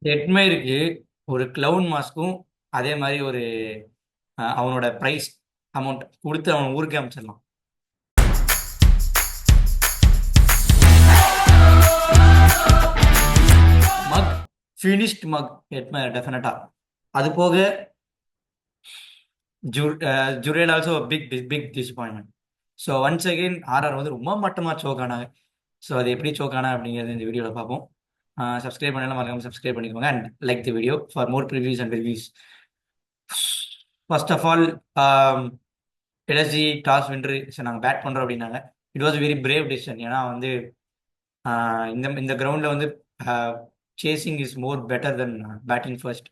எட்மைருக்கு ஒரு கிளவுன் மாஸ்க்கும் அதே மாதிரி ஒரு அவனோட ப்ரைஸ் அமௌண்ட் கொடுத்து அவன் ஊருக்கே அமைச்சிடலாம். மக் ஃபினிஷ்ட் மக் எட்மையர் டெஃபினட்டா. அது போக Jurel also big big disappointment. So once again RR வந்து ரொம்ப மட்டமாக சோக் ஆனாங்க. ஸோ அது எப்படி சோக் ஆனா அப்படிங்கிறது இந்த வீடியோவில் பார்ப்போம். சப்ஸ்கிரைப் பண்ணலாம், மறக்காம சப்ஸ்கிரைப் பண்ணிக்கோங்க and like the video for more previews and reviews. First of all, LSG toss வென்று சரி நாங்கள் பேட் பண்ணுறோம் அப்படின்னாங்க. It was very brave decision. ஏன்னா வந்து இந்த இந்த கிரவுண்டில் வந்து chasing is more better than batting first.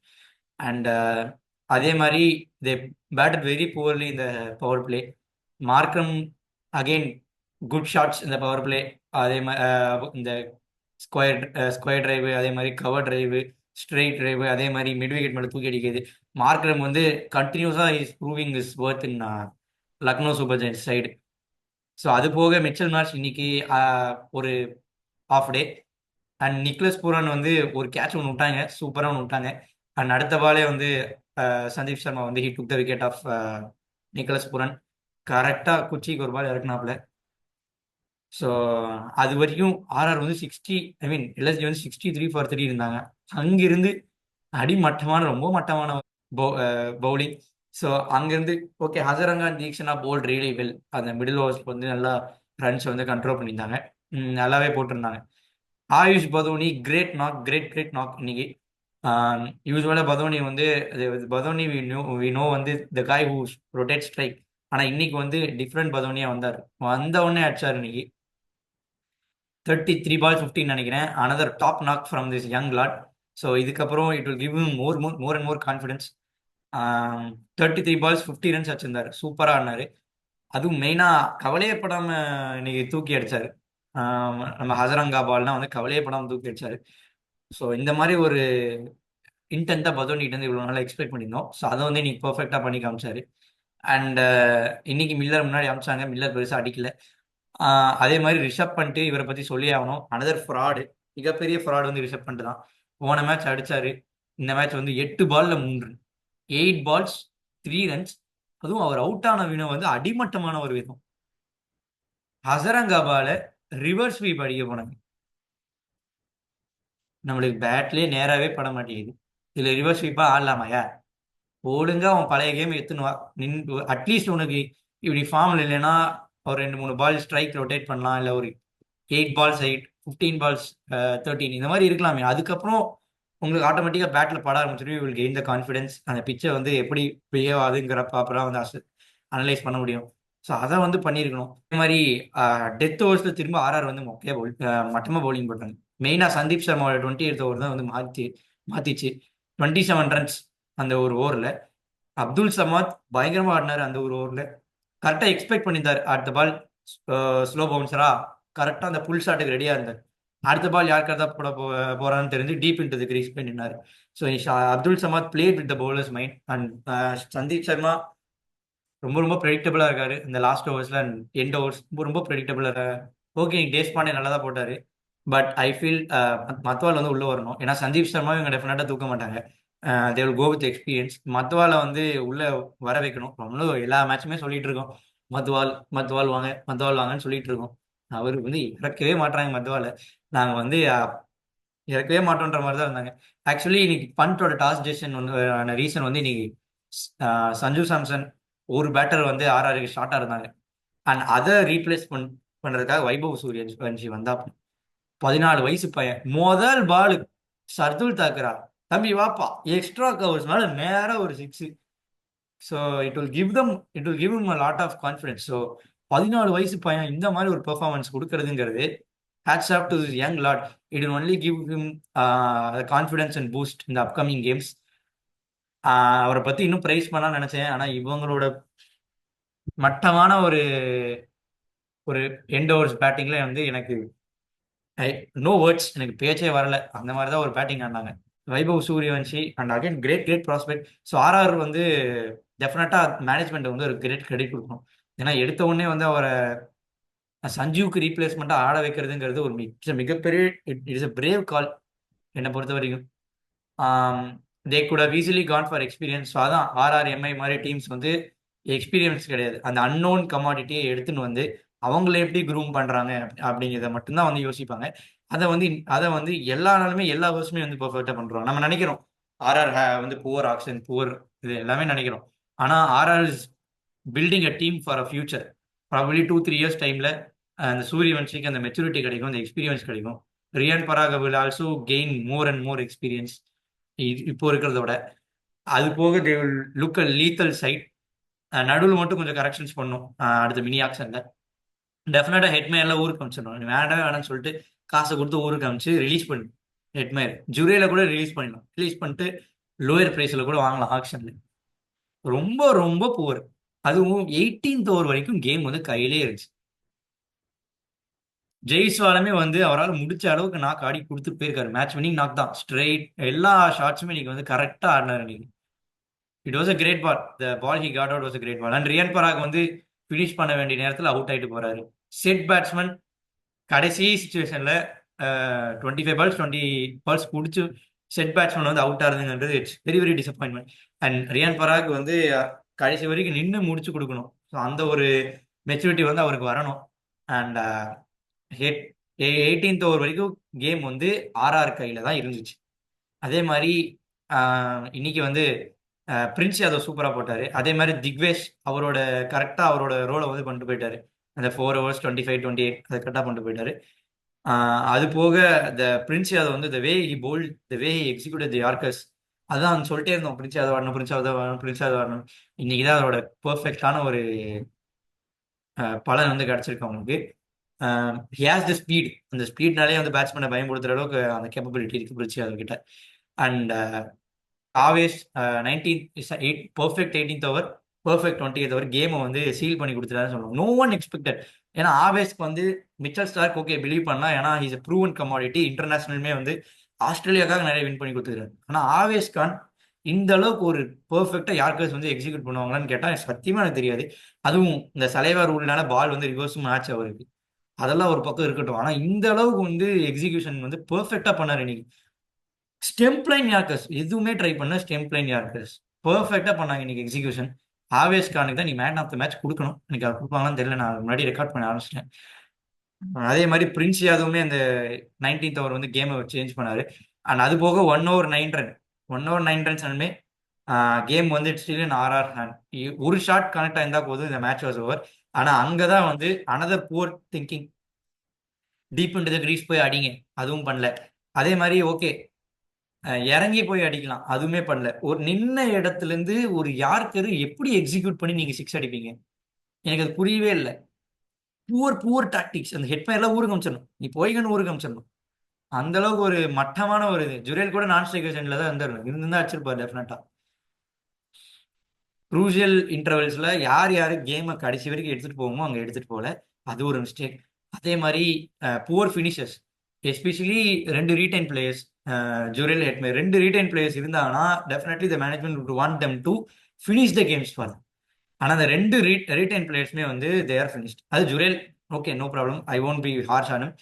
And அதே மாதிரி தே பேட்டட் வெரி புவர்லி இந்த power play. Markram again good shots இந்த பவர் பிளே. அதே மாதிரி இந்த ஸ்கொயர் ஸ்கொயர் டிரைவு, அதே மாதிரி கவர் டிரைவு, ஸ்ட்ரெயிட் டிரைவு, அதே மாதிரி மிட் விக்கெட் மேலே தூக்கி அடிக்கிறது. மார்க்ரம் வந்து கண்டினியூஸாக is proving is worth in Lucknow Super Giants side. So அது போக மிச்சல் மார்ச் இன்னைக்கு ஒரு ஆஃப் டே. அண்ட் நிக்லஸ் பூரான் வந்து ஒரு கேட்ச் ஒன்று விட்டாங்க, சூப்பராக ஒன்று விட்டாங்க. அண்ட் அடுத்த பாலே வந்து சந்தீப் சர்மா வந்து he took the wicket of Nicholas Pooran. கரெக்டாக குச்சிக்கு ஒரு பால் இறக்குனாப்புல. ஸோ அது வரைக்கும் ஆர்ஆர் வந்து 60, ஐ மீன் எல்எஸ்ஜி வந்து 63 for 3 இருந்தாங்க. அங்கிருந்து அடிமட்டமான ரொம்ப மட்டமான பவுலிங். ஸோ அங்கேருந்து okay, Hasaranga Theekshana bowled really well. அந்த மிடில் ஓவர்ஸ்க்கு வந்து நல்லா ரன்ஸ் வந்து கண்ட்ரோல் பண்ணியிருந்தாங்க. நல்லாவே போட்டிருந்தாங்க. Ayush Badoni great knock, great great knock இன்னைக்கு. யூஸ்வலாக பதோனி வந்து பதோனி வி நோ வந்து த காய் ஹூ ரொட்டேட் ஸ்ட்ரைக். ஆனால் இன்னைக்கு வந்து டிஃப்ரெண்ட் பதோனியாக வந்தார். வந்த உடனே அடிச்சார் இன்னைக்கு. 33 balls 15 நினைக்கிறேன். Another top knock from this young lad. So இதுக்கப்புறம் it will give more and more confidence. 33 balls 50 runs வச்சிருந்தாரு, சூப்பராக ஆடினாரு. அதுவும் மெயினாக கவலையே படாமல் இன்னைக்கு தூக்கி அடிச்சாரு. நம்ம ஹசரங்கா பால்லாம் வந்து கவலையே படாமல் தூக்கி அடிச்சாரு. ஸோ இந்த மாதிரி ஒரு இன்டென்ட்டாக பதோனிட்டு வந்து இவ்வளோ நாளாக எக்ஸ்பெக்ட் பண்ணியிருந்தோம். ஸோ அதை வந்து இன்னைக்கு பர்ஃபெக்டாக பண்ணி காமிச்சாரு. அண்ட் இன்னைக்கு மில்லர் முன்னாடி அமிச்சாங்க, மில்லர் பெருசாக அடிக்கல. அதே மாதிரி ரிஷப் பண்ணிட்டு இவரை பற்றி சொல்லி ஆகணும். அனதர் ஃப்ராடு, மிகப்பெரிய ஃப்ராடு வந்து ரிஷப் பண்ணிட்டு தான். போன மேட்ச் அடிச்சாரு, இந்த மேட்ச் வந்து 8 balls 3 run, 8 balls 3 runs. அதுவும் அவர் அவுட் ஆன வினம் வந்து அடிமட்டமான ஒரு விதம். ஹசரங்காபால ரிவர்ஸ் ஸ்வீப் அடிக்க போனாங்க. நம்மளுக்கு பேட்லேயே நேராகவே பட மாட்டேங்குது, இதில் ரிவர்ஸ் ஸ்வீப்பாக ஆடலாமாயா? ஒழுங்கா அவன் பழைய கேம் எடுத்துன்னு வா. அட்லீஸ்ட் உனக்கு இப்படி ஃபார்ம்ல இல்லைன்னா ஒரு 2 3 பால் ஸ்ட்ரைக் ரொட்டேட் பண்ணலாம், இல்லை ஒரு 8 balls 8, 15 balls 13 இந்த மாதிரி இருக்கலாமே. அதுக்கப்புறம் உங்களுக்கு ஆட்டோமேட்டிக்காக பேட்டில் பட ஆரம்பிச்சிடும். Will gain the confidence. அந்த பிச்சை வந்து எப்படி பிஹேவ் ஆகுதுங்கிற ப்ராப்பராக வந்து அனலைஸ் பண்ண முடியும். ஸோ அதை வந்து பண்ணியிருக்கணும். அதே மாதிரி டெத் ஓவர்ஸில் திரும்ப ஆர்ஆர் வந்து மட்டமாக பவுலிங் போட்டாங்க. மெயினாக சந்தீப் சர்மாவோட 28th ஓவர் தான் வந்து மாற்றிச்சு. 27 runs அந்த ஒரு ஓவரில். அப்துல் சமாத் பயங்கரமாக ஆடினார் அந்த ஒரு ஓவரில். கரெக்டாக எக்ஸ்பெக்ட் பண்ணியிருந்தார். அடுத்த பால் ஸ்லோ பவுன்சரா கரெக்டாக அந்த புல் ஷாட்டுக்கு ரெடியாக இருந்தார். அடுத்த பால் யார் கரெக்டாக போறான்னு தெரிஞ்சு டீப் இன்டு தி கிரீஸ் பண்ணினார். So Abdul Samad played with the bowler's mind. And Sandeep Sharma ரொம்ப ரொம்ப ப்ரெடிக்டபிளாக இருக்காரு இந்த லாஸ்ட் ஓவர்ஸில் அண்ட் எண்ட் ஓவர்ஸ் ரொம்ப ரொம்ப ப்ரெடிக்டபிளாக. ஓகே, தேஷ்பாண்டே நல்லா தான் போட்டார். பட் ஐ ஃபீல் மத்வால் வந்து உள்ளே வரணும். ஏன்னா சந்தீப் சர்மா இவங்க டெஃபினட்டாக தூக்க மாட்டாங்க. They will go with experience. மத்வாலை வந்து உள்ளே வர வைக்கணும். நம்மளும் எல்லா மேட்சுமே சொல்லிட்டு இருக்கோம், மத்வால் மத்வால் வாங்க, மத்வால் வாங்கன்னு சொல்லிட்டு இருக்கோம். அவர் வந்து இறக்கவே மாட்டாங்க மத்வாலை. நாங்கள் வந்து இறக்கவே மாட்டோன்ற மாதிரி தான் இருந்தாங்க. ஆக்சுவலி இன்னைக்கு பண்டோட டாஸ் டெசிஷன் வந்து ரீசன் வந்து இன்னைக்கு சஞ்சு சாம்சன் ஒரு பேட்டர் வந்து ஆர்ஆருக்கு ஷார்ட்டாக இருந்தாங்க. அண்ட் அதை ரீப்ளேஸ் பண்ணுறதுக்காக வைபவ் சூரியவன்ஷி வந்தா. 14 வயசு பையன், முதல் பாலு சர்துல் தாக்கரா, தம்பி வாப்பா, எக்ஸ்ட்ரா கவர்ஸ் மேல நேரா ஒரு 6. So it will give a lot of confidence. So 14 வயசு பையன் இந்த மாதிரி ஒரு பெர்ஃபார்மன்ஸ் கொடுக்கறதுங்கிறது hats off to this young lad. It will only give him confidence and boost இந்த அப்கமிங் கேம்ஸ். அவரை பத்தி இன்னும் பிரைஸ் பண்ணலாம்னு நினைச்சேன். ஆனா இவங்களோட மட்டமான ஒரு ஒரு எண்ட் ஓவர்ஸ் பேட்டிங்ல வந்து எனக்கு நோ வேர்ட்ஸ், எனக்கு பேச்சே வரல. அந்த மாதிரி தான் ஒரு பேட்டிங் ஆடினாங்க Vaibhav Suryavanshi. And again great great prospect. So RR வந்து டெஃபினட்டாக மேனேஜ்மெண்ட் வந்து ஒரு கிரேட் கிரெடிட் கொடுக்கணும். ஏன்னா எடுத்த உடனே வந்து அவரை சஞ்சீவுக்கு ரீப்ளேஸ்மெண்ட்டாக ஆட வைக்கிறதுங்கிறது ஒரு மிகப்பெரிய it is a brave call என்னை பொறுத்த வரைக்கும். They could have easily gone for experience. So அதான் ஆர்ஆர்எம்ஐ மாதிரி டீம்ஸ் வந்து எக்ஸ்பீரியன்ஸ் கிடையாது, அந்த அன்னோன் கமாடிட்டியை எடுத்துன்னு வந்து அவங்கள எப்படி க்ரூம் பண்றாங்க அப்படிங்கிறத மட்டும்தான் வந்து யோசிப்பாங்க. அதை வந்து அதை வந்து எல்லா நாளுமே எல்லா வருஷமே வந்து பெர்ஃபெக்டா பண்றோம். நம்ம நினைக்கிறோம் ஆர்ஆர் வந்து புவர் ஆக்ஷன் புவர், இது எல்லாமே நினைக்கிறோம். ஆனா RR is building a team for a future. Probably 2-3 years டைம்ல அந்த சூரியவன்ஷிக்கு அந்த மெச்சூரிட்டி கிடைக்கும், அந்த எக்ஸ்பீரியன்ஸ் கிடைக்கும். Riyan Parag will also gain more and more experience இப்போ இருக்கிறத விட. அது போக they will look a lethal side. நடுவில் மட்டும் கொஞ்சம் கரெக்ஷன்ஸ் பண்ணும் அடுத்த மினி ஆக்ஷன்ல. டெஃபினட்டா ஹெட்மேர்ல ஊருக்கு அமிச்சிடணும், வேண்டாம் வேணாம்னு சொல்லிட்டு காசை கொடுத்து ஊருக்கு அமிச்சு ரிலீஸ் பண்ணு. ஹெட்மேர் ஜூரேல கூட ரிலீஸ் பண்ணிடலாம், ரிலீஸ் பண்ணிட்டு லோயர் பிரைஸ்ல கூட வாங்கலாம் ஆக்ஷன்ல. ரொம்ப ரொம்ப புவர். அதுவும் 18th ஓவர் வரைக்கும் கேம் வந்து கையிலே இருந்துச்சு. ஜெய்ஸ்வாலுமே வந்து அவரால் முடிச்ச அளவுக்கு நாக் ஆடி கொடுத்துட்டு போயிருக்காரு. மேட்ச் வினிங் நாக் தான், ஸ்ட்ரெயிட் எல்லா ஷாட்ஸுமே இன்னைக்கு வந்து கரெக்டா ஆடினார் இன்னைக்கு. It was a great ball, the ball he got out was a great ball. And Riyan Parag வந்து ஃபினிஷ் பண்ண வேண்டிய நேரத்தில் அவுட் ஆயிட்டு போறாரு. செட் பேட்ஸ்மேன் கடைசி சுச்சுவேஷன்ல 25 பால்ஸ் 20 பால்ஸ் முடிச்சு செட் பேட்ஸ்மேன் வந்து அவுட் ஆகுதுங்கிறது it's very very disappointment. And Riyan Parag வந்து கடைசி வரைக்கும் நின்று முடிச்சு கொடுக்கணும். ஸோ அந்த ஒரு மெச்சூரிட்டி வந்து அவருக்கு வரணும். அண்ட் ஹெட் 18th ஓவர் வரைக்கும் கேம் வந்து ஆர்ஆர் கையில தான் இருந்துச்சு. அதே மாதிரி இன்னைக்கு வந்து பிரின்ஸ் யாதவ் சூப்பரா போட்டாரு. அதே மாதிரி திக்வேஷ் அவரோட கரெக்டா அவரோட ரோலை வந்து கொண்டு போயிட்டாரு. அந்த 4 overs 25-28 அதை கரெக்டாக கொண்டு போயிட்டாரு. அது போக இந்த பிரின்ஸ் யாதவ் வந்து the way he bowled, the way he executed the yorkers, அதான் சொல்லிட்டே இருந்தோம் பிரின்ஸ் யாதவ் வரணும், பிரின்ஸ் யாதவ் வரணும், பிரின்ஸ் யாதவ் வரணும். இன்னைக்கு தான் அதோட பெர்ஃபெக்டான ஒரு பலன் வந்து கிடைச்சிருக்கு அவங்களுக்கு. ஹேஸ் த ஸ்பீட், அந்த ஸ்பீட்னாலே வந்து பேட்ஸ்மேனை பயன்படுத்துற அளவுக்கு அந்த கேப்பபிலிட்டி இருக்கு பிரின்ஸ் யாதவ் கிட்ட. And Avesh 19th perfect 18th over, perfect 20th over கேமை வந்து சீல் பண்ணி கொடுத்துட்டாருன்னு சொல்லணும். No one expected. ஏன்னா ஆவேஸ்க்கு வந்து மிச்சல் ஸ்டார்க் ஓகே பிலீவ் பண்ணலாம், ஏன்னா இஸ் a ப்ரூவன் கமாடிட்டி. இன்டர்நேஷனலுமே வந்து ஆஸ்திரேலியாக்காக நிறைய வின் பண்ணி கொடுத்துருக்காரு. ஆனால் ஆவேஸ் கான் இந்த அளவுக்கு ஒரு பெர்ஃபெக்டா யார்கர்ஸ் வந்து எக்ஸிக்யூட் பண்ணுவாங்களான்னு கேட்டா சத்தியமா எனக்கு தெரியாது. அதுவும் இந்த சலைவா ரூல்னால பால் வந்து ரிவர்ஸும் மேட்ச் அவருக்கு, அதெல்லாம் ஒரு பக்கம் இருக்கட்டும். ஆனா இந்த அளவுக்கு வந்து எக்ஸிகியூஷன் வந்து பெர்ஃபெக்டா பண்ணாரு இன்னைக்கு. ஸ்டெம்ப் லைன் யார்கர்ஸ் எதுவுமே ட்ரை பண்ண, ஸ்டெம்ப் லைன் யார்கர்ஸ் பெர்ஃபெக்டா பண்ணாங்க இன்னைக்கு எக்ஸிகியூஷன். ஆவேஸ் கானுக்கு தான் நீ மேன் ஆஃப் த மேட்ச் கொடுக்கணும். எனக்கு அது கொடுப்பாங்களான்னு தெரியல, நான் முன்னாடி ரெக்கார்ட் பண்ண ஆரம்பிச்சிட்டேன். அதே மாதிரி பிரின்ஸ் யாதவுமே அந்த 19th ஓவர் வந்து கேமை சேஞ்ச் பண்ணாரு. அண்ட் அது போக 1 over 9 run, 1 over 9 runs game வந்து ஸ்டில் ஆர்ஆர் ஹேண்ட். ஒரு ஷாட் கனெக்ட் ஆயிருந்தா போதும், இந்த மேட்ச் வாஸ் ஓவர். ஆனா அங்கதான் வந்து another poor thinking, deep into the crease போய் அடிங்க, அதுவும் பண்ணல. அதே மாதிரி ஓகே இறங்கி போய் அடிக்கலாம், அதுவுமே பண்ணல. ஒரு நின்ன இடத்துல இருந்து ஒரு யார்கரு எப்படி எக்ஸிக்யூட் பண்ணி நீங்க சிக்ஸ் அடிப்பீங்க, எனக்கு அது புரியவே இல்லை. Poor poor tactics. அந்த ஹெட்மேர்லாம் ஊருக்கு அமைச்சிடணும், நீ போய்கன்னு ஊருக்கு அமைச்சிடணும். அந்த அளவுக்கு ஒரு மட்டமான ஒரு இது. ஜுரேல் கூட நான் ஸ்ட்ரைக்கர் சென்ல தான் இருந்தாரு, இருந்தா அடிச்சிருப்பாரு டெஃபினட்டா. க்ரூசியல் இன்டர்வல்ஸ்ல யார் யாரு கேமை கடைசி வரைக்கும் எடுத்துட்டு போவோமோ அங்க எடுத்துட்டு போகல, அது ஒரு மிஸ்டேக். அதே மாதிரி poor finishers, especially 2 retain players, Jurel Hetmyer 2 retain players இருந்தாங்கன்னா definitely the management would want them to finish the games for them. ஆனா அந்த 2 ரீடைன் பிளேயர்ஸ்மே வந்து தே ஆர் ஃபினிஷ்ட். அது Jurel okay no problem, I won't be harsh ஆனும்.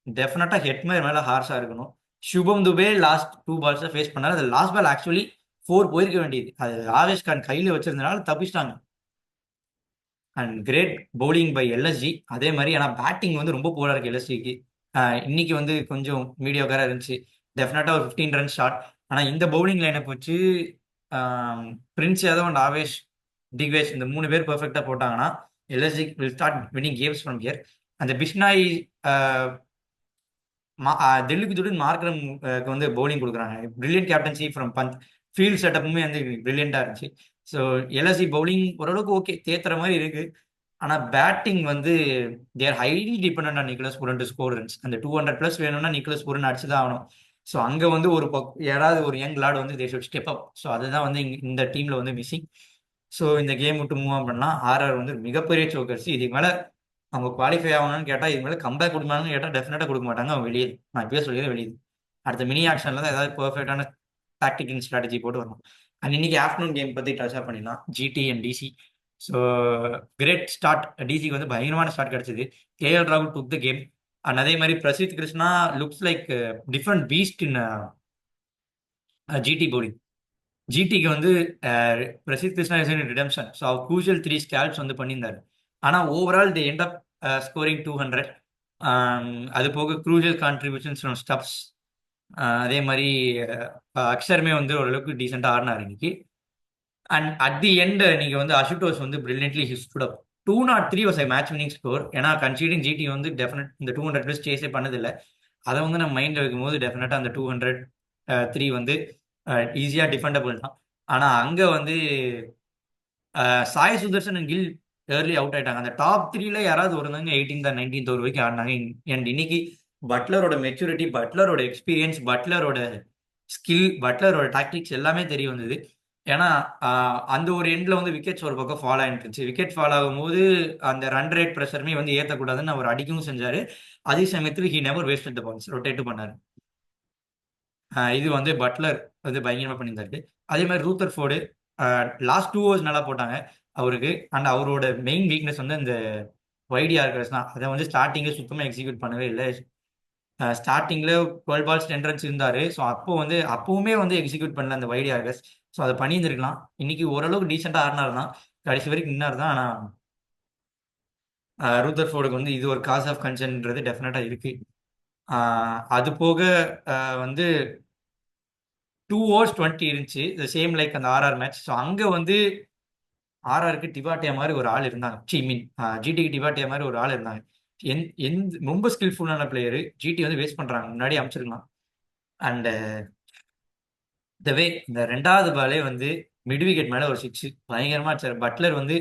டெஃபினட்டா Hetmyer மேல ஹார்ஷா இருக்கணும். Shubham Dubey last 2 balls face பண்ணாரு. அது லாஸ்ட் பால் ஆக்சுவலி 4 போயிருக்க வேண்டியது, அது ஆவேஷ் கான் கையில வச்சிருந்தனால தப்பிச்சிட்டாங்க. And great bowling by LSG. அதே மாதிரி ஆனால் பேட்டிங் வந்து ரொம்ப போரா இருக்கு எல்எஸ்ஜிக்கு. இன்னைக்கு வந்து கொஞ்சம் மீடியோக்காரா இருந்துச்சு. டெஃபினட்டா ஒரு 15 ரன் ஷாட். ஆனா இந்த பவுலிங் லைனப் வச்சு பிரின்ஸ் யாதவ் அண்ட் ஆவேஷ், திக்வேஷ் இந்த 3 பேர் பெர்ஃபெக்டா போட்டாங்கன்னா LSG will start winning games from here. அந்த பிஷ்னாய் தில்லிக்கு துடன் மார்க்ரம் வந்து பவுலிங் கொடுக்குறாங்க. Brilliant captaincy from Pant. Field செட்டப்புமே வந்து பிரில்லியண்டா இருந்துச்சு. ஸோ எல்எஸ்சி பவுலிங் ஓரளவுக்கு ஓகே தேத்துற மாதிரி இருக்கு. ஆனா பேட்டிங் வந்து their highly depend on Nicholas Pooran to score runs. அந்த 200+ வேணும்னா நிக்கலஸ் பூரன் அடிச்சுதான் ஆகணும். ஸோ அங்க வந்து ஒரு யாராவது ஒரு யங் லார்டு வந்து they should step up. So அதுதான் வந்து இந்த டீம்ல வந்து மிஸ்ஸிங். ஸோ இந்த கேம் விட்டு மூவ் ஆன் பண்ணலாம். ஆர்ஆர் வந்து மிகப்பெரிய சோக்கர்ஸ். இதுக்கு மேல அவங்க குவாலிஃபை ஆகணும்னு கேட்டா, இதுக்கு மேல கம்பேக் கொடுக்கணும்னு கேட்டா டெஃபினட்டா கொடுக்க மாட்டாங்க, அவங்க வெளியே. நான் இப்பயே சொல்லிடுறேன் வெளியே. அடுத்த மினி ஆக்ஷன்ல தான் ஏதாவது பெர்ஃபெக்டான டாக்டிக் அண்ட் ஸ்ட்ராட்டஜி போட்டு வரணும். அண்ட் இன்னைக்கு ஆஃப்டர்நூன் கேம் பத்தி டச் அப் பண்ணிடலாம், GT and DC. So great start. டிசிக்கு வந்து பயங்கரமான ஸ்டார்ட் கிடைச்சது. கேஎல் ராகுல் டுக் த கேம். அண்ட் அதே மாதிரி Prasidh Krishna looks like different beast in GT bowling. ஜிடிக்கு வந்து பிரசித் கிருஷ்ணா ரிடம்ஷன். ஸோ அவர் க்ரூஷியல் 3 ஸ்கேல்ஸ் வந்து பண்ணியிருந்தாரு. ஆனால் overall the end up scoring 200. அது போக க்ரூஷியல் கான்ட்ரிபியூஷன்ஸ் ஸ்டப்ஸ். அதே மாதிரி அக்ஷருமே வந்து ஓரளவுக்கு டீசெண்டாக ஆடினார் இன்னைக்கு. அண்ட் அட் தி எண்ட் நீங்க வந்து அசுட்டோஸ் வந்து brilliantly he stood up. 203 was a match winning score. ஏன்னா கன்சிடரிங் ஜிடி வந்து டெஃபினட் இந்த 200 ப்ளஸ் சேஸே பண்ணதில்லை. அதை வந்து நம்ம மைண்டில் வைக்கும்போது டெஃபினட்டாக அந்த 203 வந்து ஈஸியாக டிஃபெண்டபிள் தான். ஆனால் அங்கே வந்து Sai Sudharsan and Gill early out ஆயிட்டாங்க. அந்த டாப் 3ல யாராவது ஒரு 18th or 19th ஓவர் வரைக்கும் ஆடினாங்க. அண்ட் இன்னைக்கு பட்லரோட மெச்சூரிட்டி, பட்லரோட எக்ஸ்பீரியன்ஸ், பட்லரோட ஸ்கில், பட்லரோட டாக்டிக்ஸ் எல்லாமே தெரிய வந்தது. ஏன்னா அந்த ஒரு எண்ட்ல வந்து விக்கெட்ஸ் ஒரு பக்கம் ஃபால் ஆகிட்டு இருந்துச்சு. விக்கெட் ஃபால் ஆகும்போது அந்த ரன் ரேட் ப்ரெஷருமே வந்து ஏற்றக்கூடாதுன்னு அவர் அடிக்கவும் செஞ்சாரு. அதே சமயத்தில் he never wasted the balls, rotate பண்ணாரு. இது வந்து பட்லர் வந்து பயங்கரமா பண்ணியிருந்தாரு. அதே மாதிரி ரூத்தர் ஃபோர்டு லாஸ்ட் 2 ஓவர்ஸ் நல்லா போட்டாங்க அவருக்கு. அண்ட் அவரோட மெயின் வீக்னஸ் வந்து இந்த வைடி ஆர்கர்ஸ் தான். அதை வந்து ஸ்டார்டிங்கில் சுத்தமாக எக்ஸிக்யூட் பண்ணவே இல்லை. ஸ்டார்டிங்கில் 12 balls 10 runs இருந்தாரு. ஸோ அப்போ வந்து அப்பவுமே வந்து எக்ஸிக்யூட் பண்ணல அந்த வைடி ஆர்கர்ஸ். ஸோ அதை பண்ணியிருந்திருக்கலாம். இன்னைக்கு ஓரளவுக்கு டீசெண்டாக ஆடினார் தான், கடைசி வரைக்கும் நின்னார் தான். ஆனால் ரூத்தர் ஃபோர்டுக்கு வந்து இது ஒரு காஸ் ஆஃப் கன்சர்ன்ன்றது டெஃபினட்டாக இருக்கு. அது போக வந்து 2 overs 20 இருந்துச்சு, சேம் லைக் அந்த ஆர்ஆர் மேட்ச். ஸோ அங்கே வந்து ஆர்ஆருக்கு டிபாட்டியா மாதிரி ஒரு ஆள் இருந்தாங்க. மீன் ஜிடிக்கு டிபாட்டியா மாதிரி ஒரு ஆள் இருந்தாங்க. ரொம்ப ஸ்கில்ஃபுல்லான பிளேயரு. ஜிடி வந்து வேஸ்ட் பண்றாங்க, முன்னாடி அமைச்சிருக்கலாம். அண்ட் த வே இந்த 2வது பாலே வந்து மிட் விக்கெட் மேல ஒரு 6 பயங்கரமா அடிச்சாரு. பட்லர் வந்து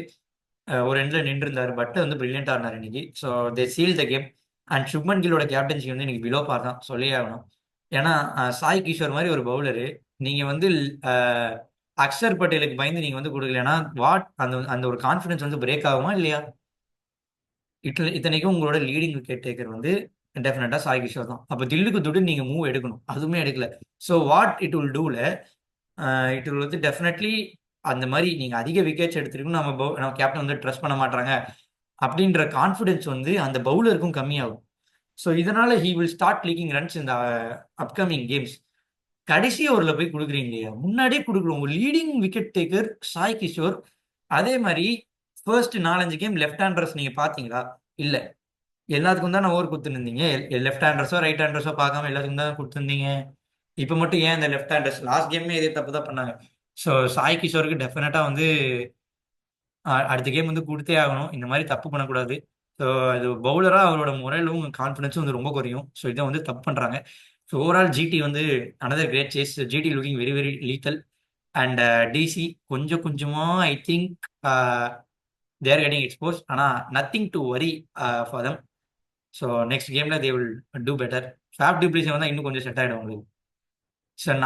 ஒரு எண்ட்ல நின்று இருந்தாரு. பட்லர் வந்து பிரில்லியண்டா இருந்தார் இன்னைக்கு. So they seal the game. And Shubman கில்லோட கேப்டன்சி வந்து இன்னைக்கு பிலோ பார் தான் சொல்லியே ஆகணும். ஏன்னா சாய் கிஷோர் மாதிரி ஒரு பவுலரு நீங்க வந்து அக்ஷர் பட்டேலுக்கு பயந்து நீங்க வந்து கொடுக்கலன்னா வாட் அந்த அந்த ஒரு கான்ஃபிடன்ஸ் வந்து பிரேக் ஆகுமா இல்லையா? இத்தனைக்கும் உங்களோட லீடிங் விக்கெட் டேக்கர் வந்து டெஃபினட்டா சாய் கிஷோர் தான். அப்ப தில்லுக்கு துட்டு நீங்க மூவ் எடுக்கணும், அதுவுமே எடுக்கல. ஸோ வாட் இட் வில் டூல இட் வில் வந்து டெஃபினெட்லி அந்த மாதிரி நீங்க அதிக விக்கெட்ஸ் எடுத்துருக்கணும், நம்ம கேப்டன் வந்து ட்ரஸ்ட் பண்ண மாட்டாங்க அப்படின்ற கான்ஃபிடன்ஸ் வந்து அந்த பவுலருக்கும் கம்மியாகும். ஸோ இதனால he will start leaking runs இந்த அப்கமிங் கேம்ஸ். கடைசி ஓவரில் போய் கொடுக்குறீங்க இல்லையா, முன்னாடியே கொடுக்குறோம். உங்க leading wicket taker Sai Kishore. அதே மாதிரி ஃபர்ஸ்ட் 4-5 கேம் லெஃப்ட் ஹேண்டர்ஸ் நீங்க பாத்தீங்களா? இல்ல, எல்லாத்துக்கும் தான் ஓவர் கொடுத்துருந்தீங்க. லெஃப்ட் ஹேண்டர்ஸோ ரைட் ஹேண்டர்ஸோ பார்க்காம எல்லாத்துக்கும் தான் கொடுத்துருந்தீங்க. இப்போ மட்டும் ஏன் இந்த லெஃப்ட் ஹேண்டர்ஸ் லாஸ்ட் கேமே இதே தப்பு தான் பண்ணாங்க. ஸோ சாய் கிஷோருக்கு டெஃபினட்டா வந்து அடுத்த கேம் வந்து கொடுத்தே ஆகணும். இந்த மாதிரி தப்பு பண்ணக்கூடாது. ஸோ அது பவுலராக அவரோட முறையிலும் கான்ஃபிடன்ஸும் வந்து ரொம்ப குறையும். ஸோ இதை வந்து தப்பு பண்ணுறாங்க. ஸோ ஓவரால் ஜிடி வந்து another great chase. GT looking very very lethal. And DC கொஞ்சம் கொஞ்சமாக I think their getting expose. ஆனால் nothing to worry for them. So next கேமில் they will do better. Faf du Plessis வந்தால் இன்னும் கொஞ்சம் set ஆகிடும் உங்களுக்கு. சார்